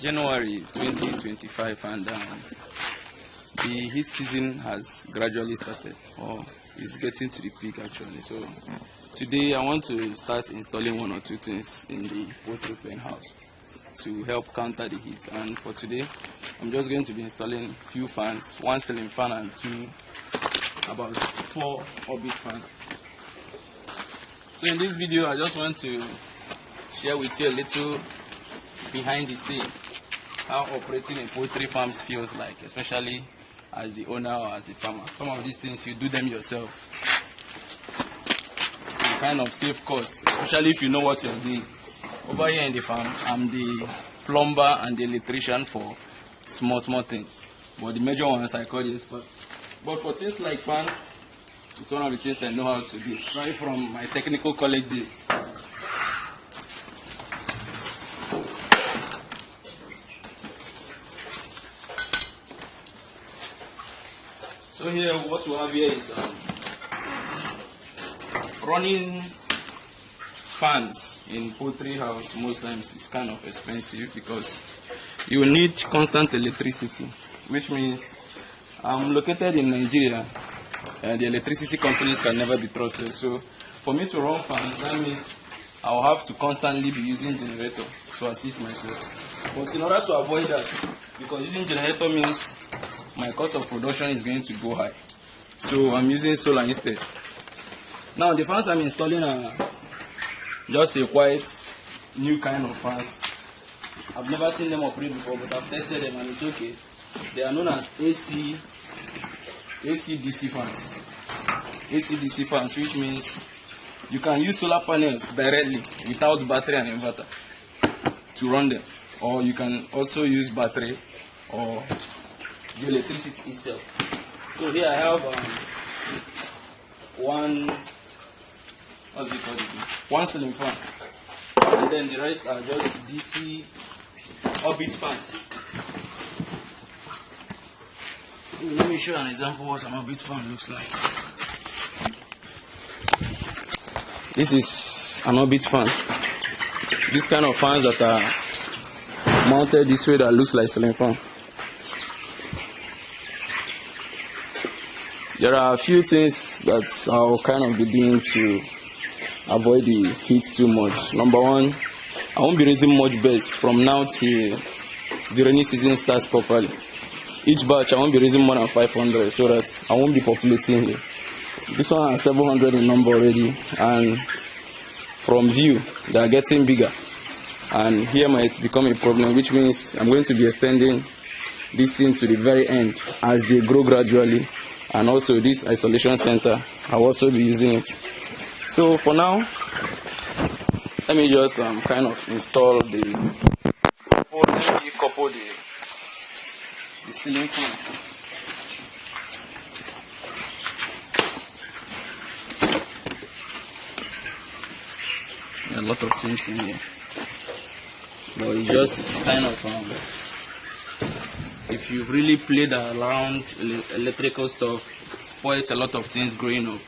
January 2025, and the heat season has gradually started, or is getting to the peak actually. So today I want to start installing one or two things in the poultry pen house to help counter the heat. And for today, I'm just going to be installing a few fans, one ceiling fan and about 4 orbit fans. So in this video, I just want to share with you a little behind the scene, how operating a poultry farm feels like, especially as the owner or as the farmer. Some of these things you do them yourself. So you kind of save costs, especially if you know what you're doing. Over here in the farm, I'm the plumber and the electrician for small things, but the major ones I call the expert. But for things like fan, it's one of the things I know how to do, right from my technical college days. So here, what we have here is running fans in poultry house. Most times it's kind of expensive because you need constant electricity, which means I'm located in Nigeria and the electricity companies can never be trusted. So for me to run fans, that means I'll have to constantly be using generator to assist myself. But in order to avoid that, because using generator means my cost of production is going to go high, so I'm using solar instead. Now the fans I'm installing are just a quite new kind of fans. I've never seen them operate before, but I've tested them and it's okay. They are known as AC DC fans. AC DC fans, which means you can use solar panels directly without battery and inverter to run them, or you can also use battery or the electricity itself. So here I have one ceiling fan, and then the rest are just DC orbit fans. Let me show you an example what an orbit fan looks like. This is an orbit fan. This kind of fans that are mounted this way that looks like ceiling fan. There are a few things that I'll kind of be doing to avoid the heat too much. Number one, I won't be raising much birds from now till the rainy season starts properly. Each batch I won't be raising more than 500 so that I won't be populating here. This one has 700 in number already, and from view they are getting bigger, and here might become a problem, which means I'm going to be extending this thing to the very end as they grow gradually. And also this isolation center, I'll also be using it. So for now, let me just kind of install couple the ceiling fan. There are a lot of things in here, but it's just kind of if you really played around electrical stuff, spoils a lot of things growing up.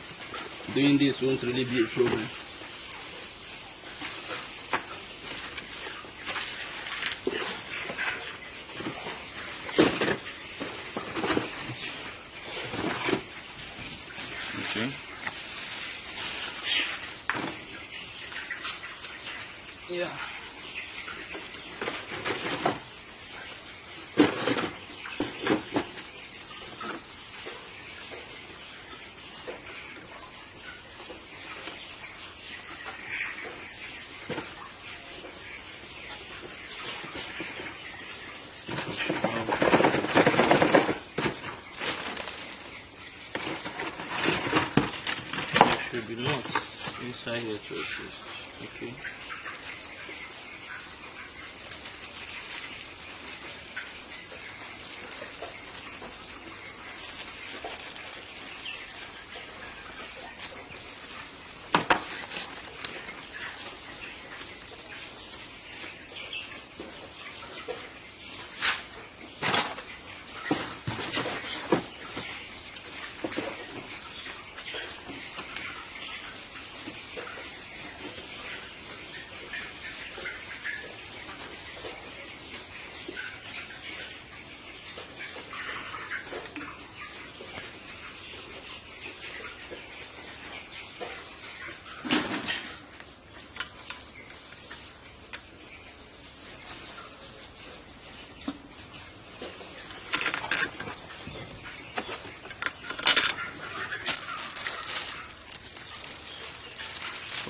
Doing this won't really be a problem. Okay. Yeah. Should be locked inside the choices. Okay.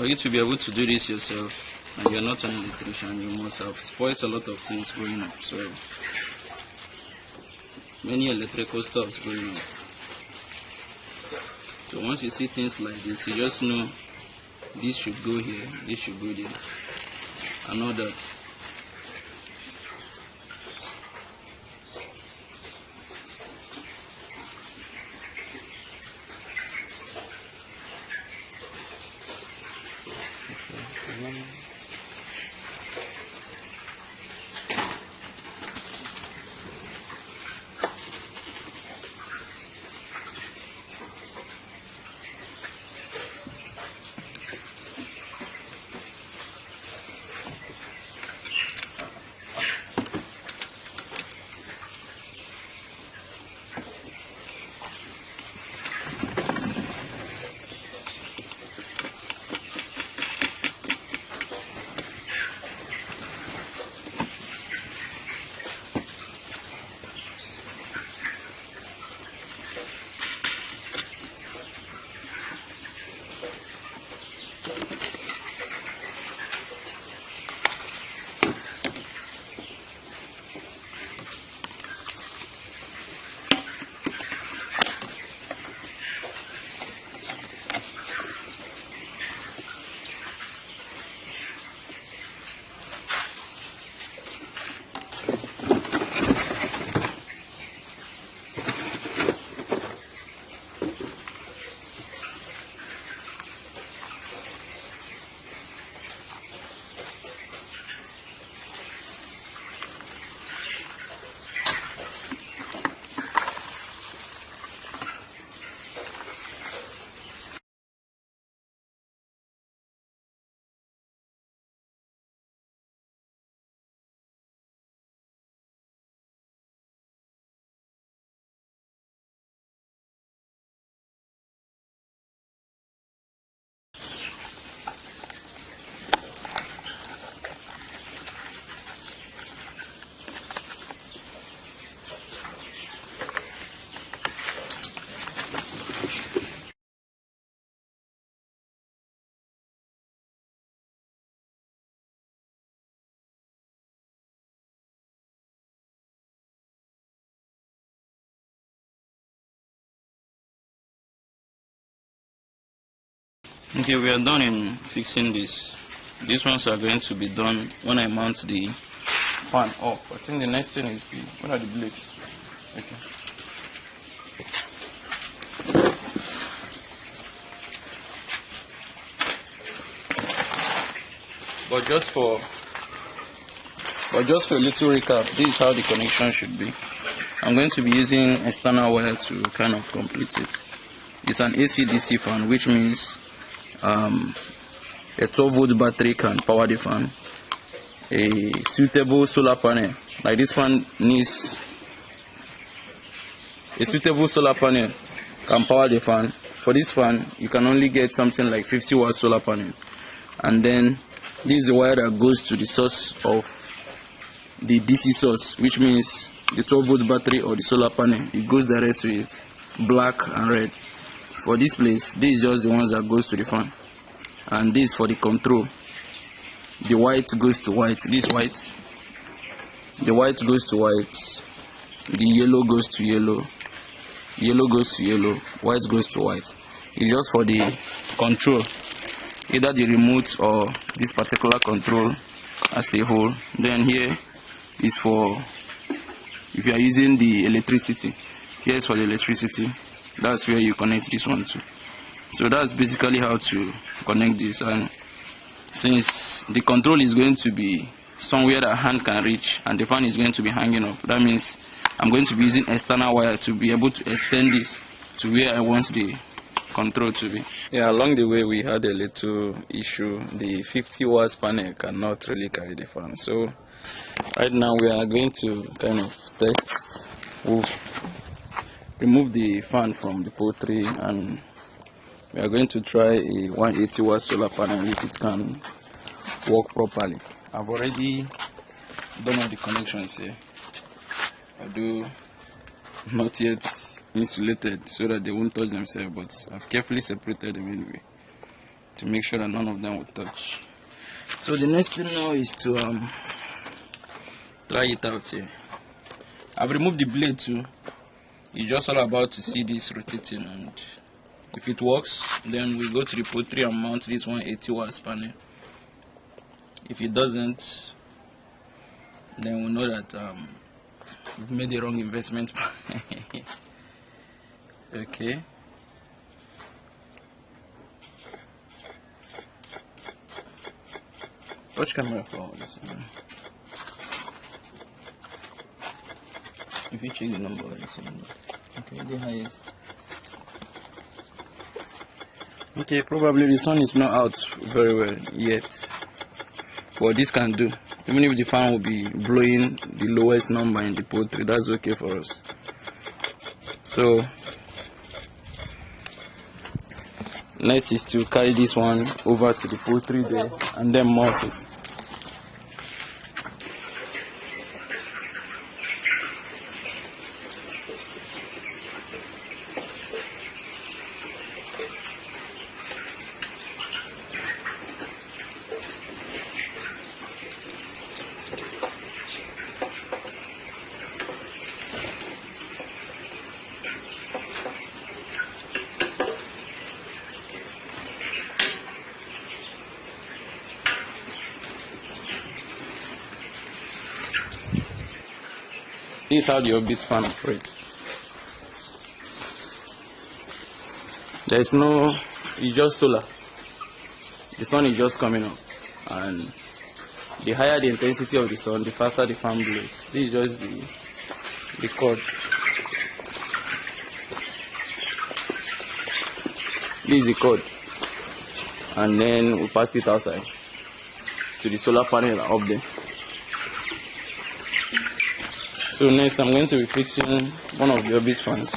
For you to be able to do this yourself, and you're not an electrician, you must have spoiled a lot of things growing up. So many electrical stuffs growing up. So once you see things like this, you just know this should go here, this should go there, and all that. Okay, we are done in fixing this. These ones are going to be done when I mount the fan up. I think the next thing is what are the blades? Okay. But just for a little recap, this is how the connection should be. I'm going to be using external wire to kind of complete it. It's an AC/DC fan, which means a 12-volt battery can power the fan. A suitable solar panel, like this fan needs a suitable solar panel, can power the fan. For this fan, you can only get something like 50-watt solar panel. And then this is the wire that goes to the source of the DC source, which means the 12-volt battery or the solar panel. It goes direct to it, black and red. For this place, this is just the ones that goes to the fan, and this for the control. The white goes to white. This white, the white goes to white. The yellow goes to yellow. Yellow goes to yellow. White goes to white. It's just for the control, either the remote or this particular control as a whole. Then here is for if you are using the electricity. Here is for the electricity. That's where you connect this one to. So that's basically how to connect this. And since the control is going to be somewhere that hand can reach and the fan is going to be hanging up, that means I'm going to be using external wire to be able to extend this to where I want the control to be. Yeah, along the way we had a little issue. The 50 watts panel cannot really carry the fan. So right now we are going to kind of test. We'll remove the fan from the poultry and we are going to try a 180 watt solar panel if it can work properly. I've already done all the connections here, although not yet insulated so that they won't touch themselves, but I've carefully separated them anyway. to make sure that none of them will touch. So the next thing now is to try it out here. I've removed the blade too. It's just all about to see this rotating, and if it works, then we go to the poultry and mount this 180 watts panel. If it doesn't, then we know that we've made the wrong investment. Okay. Touch camera for all this. If you check the number, it's okay, the highest. Okay, probably the sun is not out very well yet, but this can do. Even if the fan will be blowing the lowest number in the poultry, that's okay for us. So next is to carry this one over to the poultry there and then mount it. This is how the orbit fan operates. There's no, it's just solar. The sun is just coming up, and the higher the intensity of the sun, the faster the fan blows. This is just the cord. This is the cord, and then we pass it outside to the solar panel up there. So next I'm going to be fixing one of the orbit fans.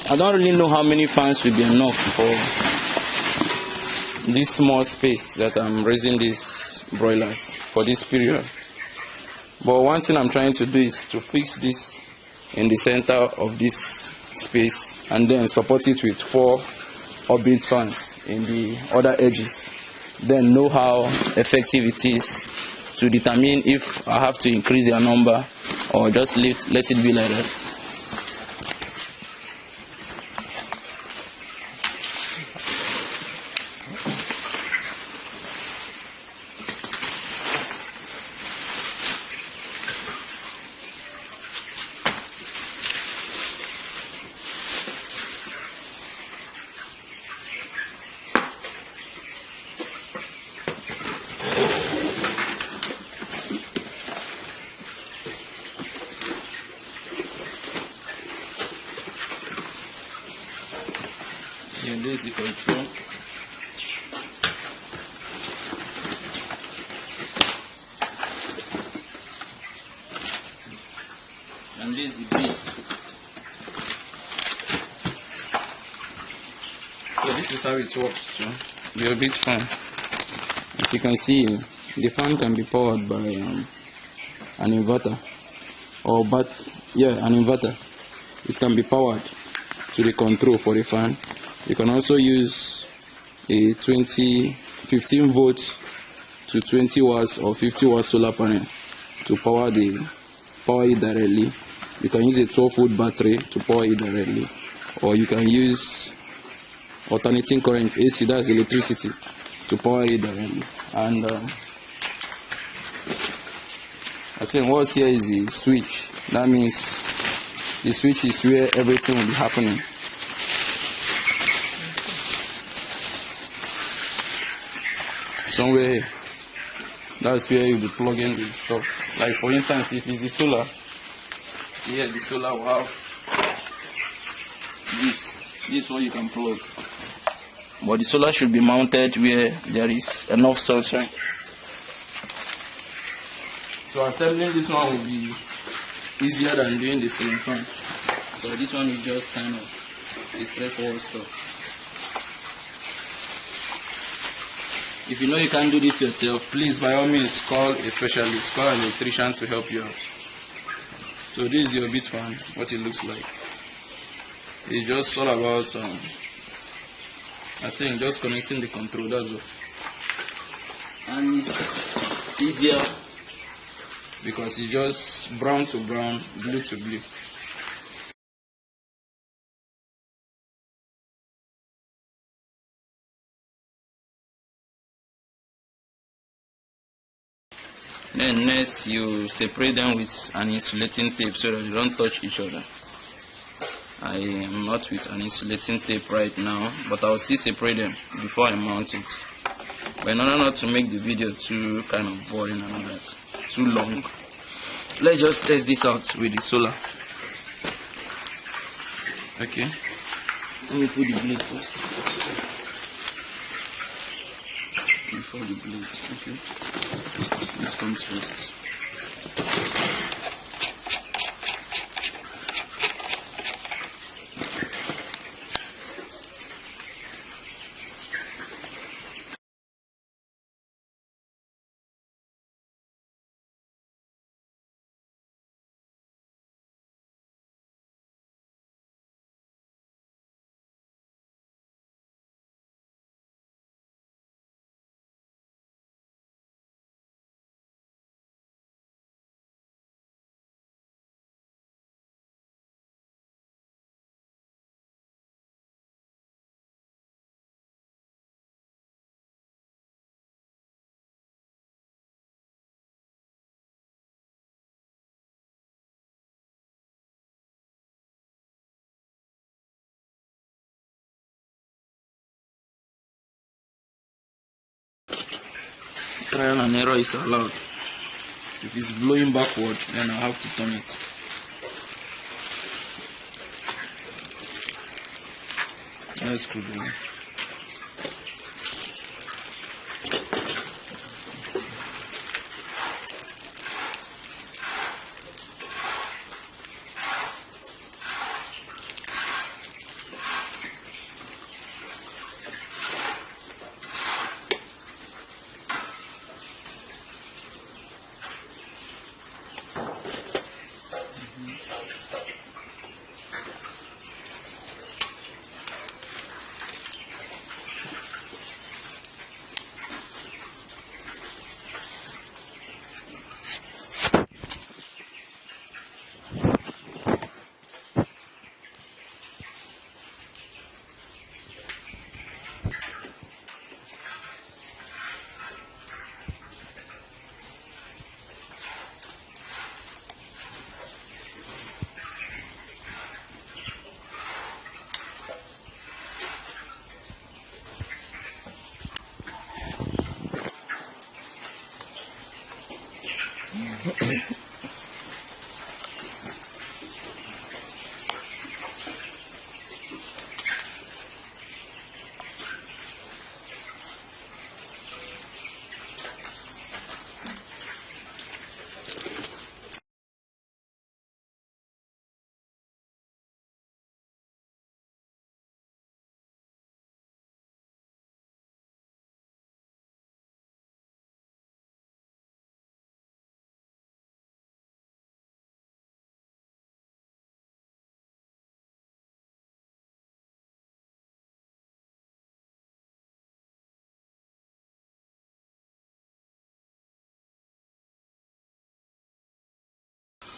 I don't really know how many fans will be enough for this small space that I'm raising these broilers for this period. But one thing I'm trying to do is to fix this in the center of this space and then support it with 4 orbit fans in the other edges. Then know how effective it is to determine if I have to increase their number or just let it be like that. And this is the control. And this is the base. So this is how it works. So the orbit fan. As you can see, the fan can be powered by an inverter, an inverter. It can be powered to the control for the fan. You can also use a 15 volt to 20 watts or 50 watts solar panel to power it directly. You can use a 12 volt battery to power it directly, or you can use alternating current AC, that's electricity, to power it directly. And I think what's here is the switch. That means the switch is where everything will be happening. Somewhere here. That's where you'll be plugging the stuff. Like for instance, if it's the solar, here the solar will have this one you can plug. But the solar should be mounted where there is enough sunshine. So assembling this one will be easier than doing the ceiling fan. So this one is just kind of a straightforward stuff. If you know you can't do this yourself, please by all means call a specialist, call an electrician to help you out. So this is your orbit fan, what it looks like. It's just all about I think just connecting the control, that's all. And it's easier Because it's just brown to brown, blue to blue. Then next you separate them with an insulating tape so that they don't touch each other. I am not with an insulating tape right now, but I'll still separate them before I mount it. But in order not to make the video too kind of boring and all that, too long, let's just test this out with the solar. Okay. Let me put the blade first. Before the blade, okay. This comes first. Trial and error is allowed. If it's blowing backward, then I have to turn it. That's good.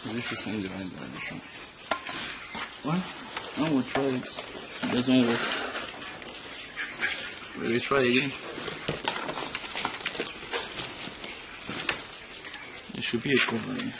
This is in the right direction. What? I will try it. It doesn't work. Will you try again? It should be a cover.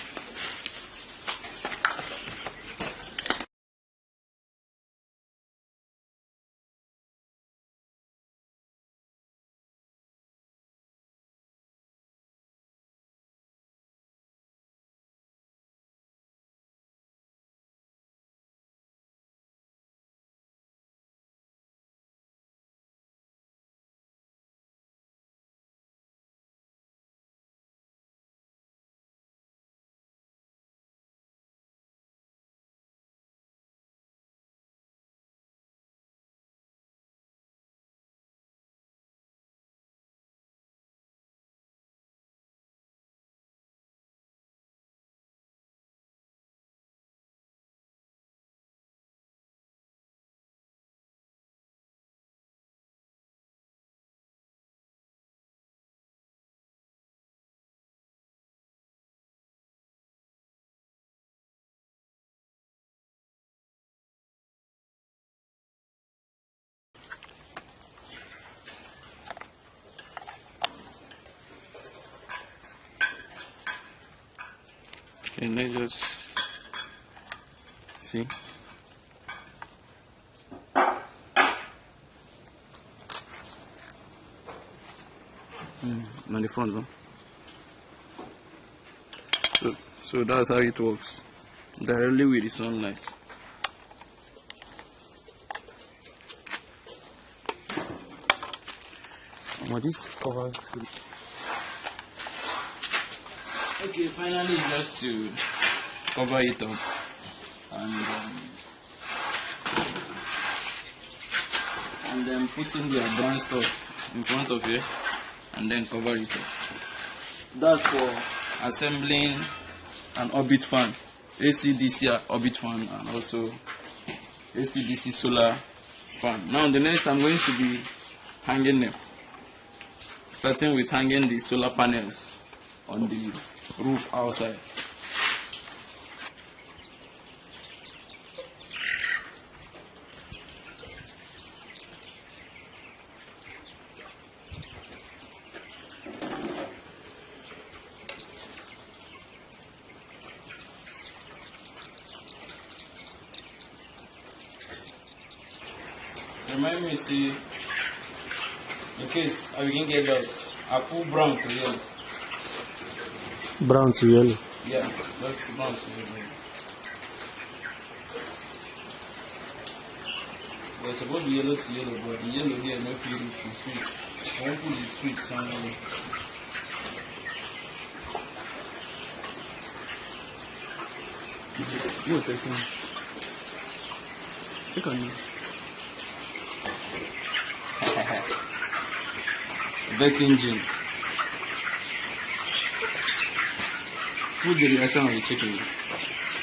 Okay, let's just see. On the front, no? So that's how it works. Directly with the sunlight. This covers. Okay, finally, just to cover it up and then put in the brown stuff in front of you and then cover it up. That's for assembling an orbit fan, AC/DC orbit fan, and also AC/DC solar fan. Now the next I'm going to be hanging them, starting with hanging the solar panels on the roof outside. Remind me, see, in case I begin get lost, I pull brown to yellow. Brown to yellow. Yeah, that's brown to yellow. There's supposed to be yellow to yellow, but the yellow here no feel to switch. I won't put the switch somewhere. What's that thing? Click on me. Vet engine. Put the reaction of the chicken.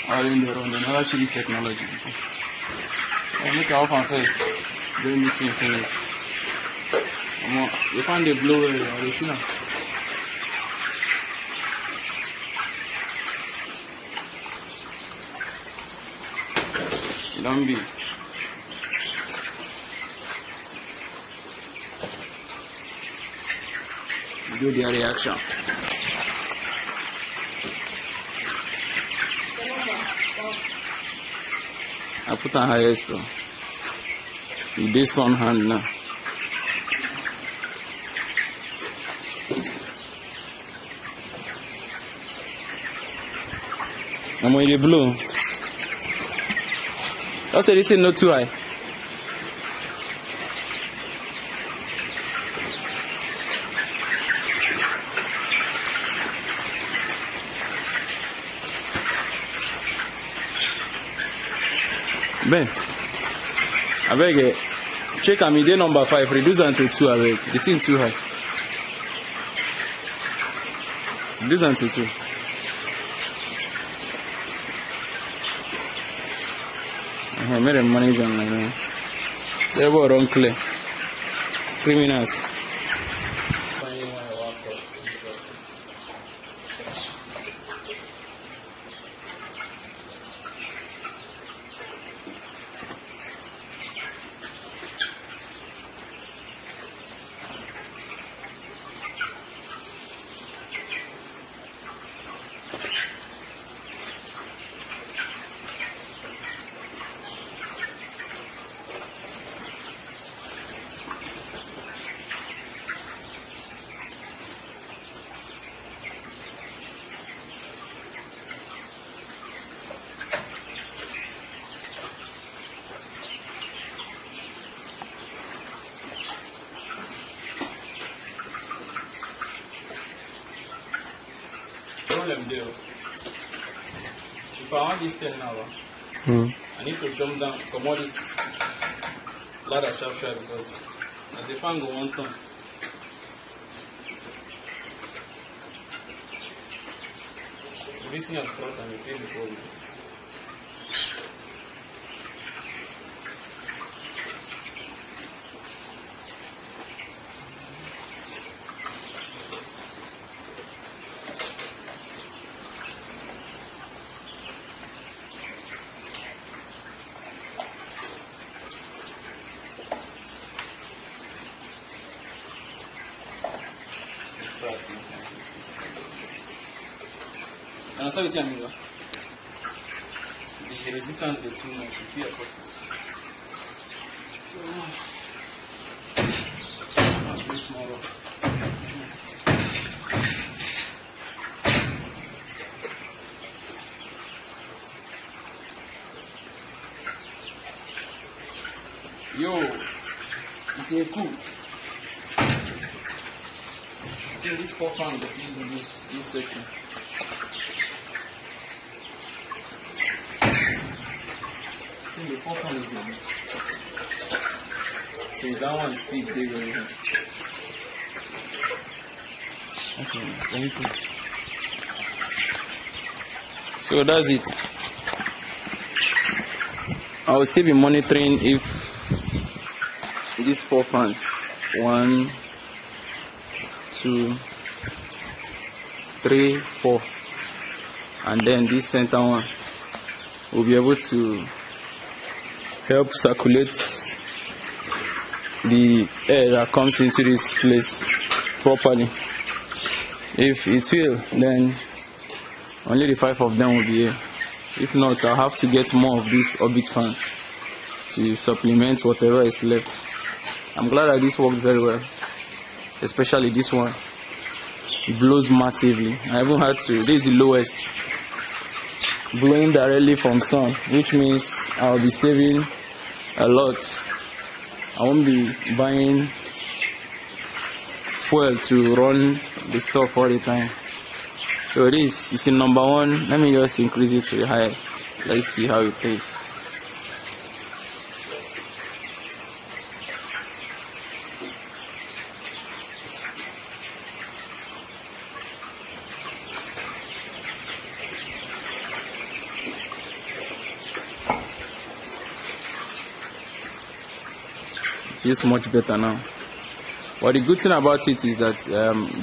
All in the room, they never see this technology. I make it off and first. Then this thing finish. You find the blower, you see now. Don't be. Do their reaction. I put on highest though. With this on hand now. I'm with the blue. I said this is not too high. Ben, I beg it. Check a midday number 5, reduce them to 2, I beg. The thing too high. Reduce them to 2. I made a manager like that. They were wrong clear. Criminals. There. If I want this thing now, I need to jump down from all this ladder sharp because the fan go one ton. This thing is front and you feel before you. And I saw it here, the resistance is too much. You feel Yo, it's a cool. I think these 4 fans are in this section. I think the 4 fans is good. So that one is big, big over here. Okay, thank you. So that's it. I will still be monitoring if these 4 fans, 1, 2, 3, 4, and then this center one will be able to help circulate the air that comes into this place properly. If it will, then only the 5 of them will be here. If not, I'll have to get more of these orbit fans to supplement whatever is left. I'm glad that this worked very well, especially this one. It blows massively. I even had to, this is the lowest, blowing directly from sun, which means I'll be saving a lot. I won't be buying fuel to run the stuff all the time. So this is in number 1. Let me just increase it to the highest. Let's see how it plays. It's much better now. But the good thing about it is that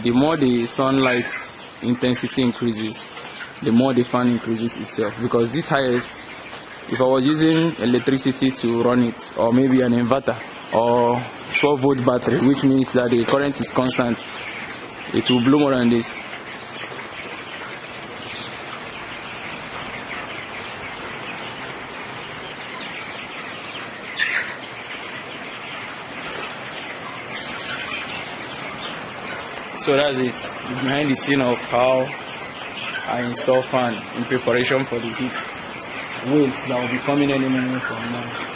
the more the sunlight intensity increases, the more the fan increases itself. Because this highest, if I was using electricity to run it, or maybe an inverter or 12-volt battery, which means that the current is constant, it will blow more than this. So that's it, behind the scene of how I install fan in preparation for the heat waves that will be coming any minute from now.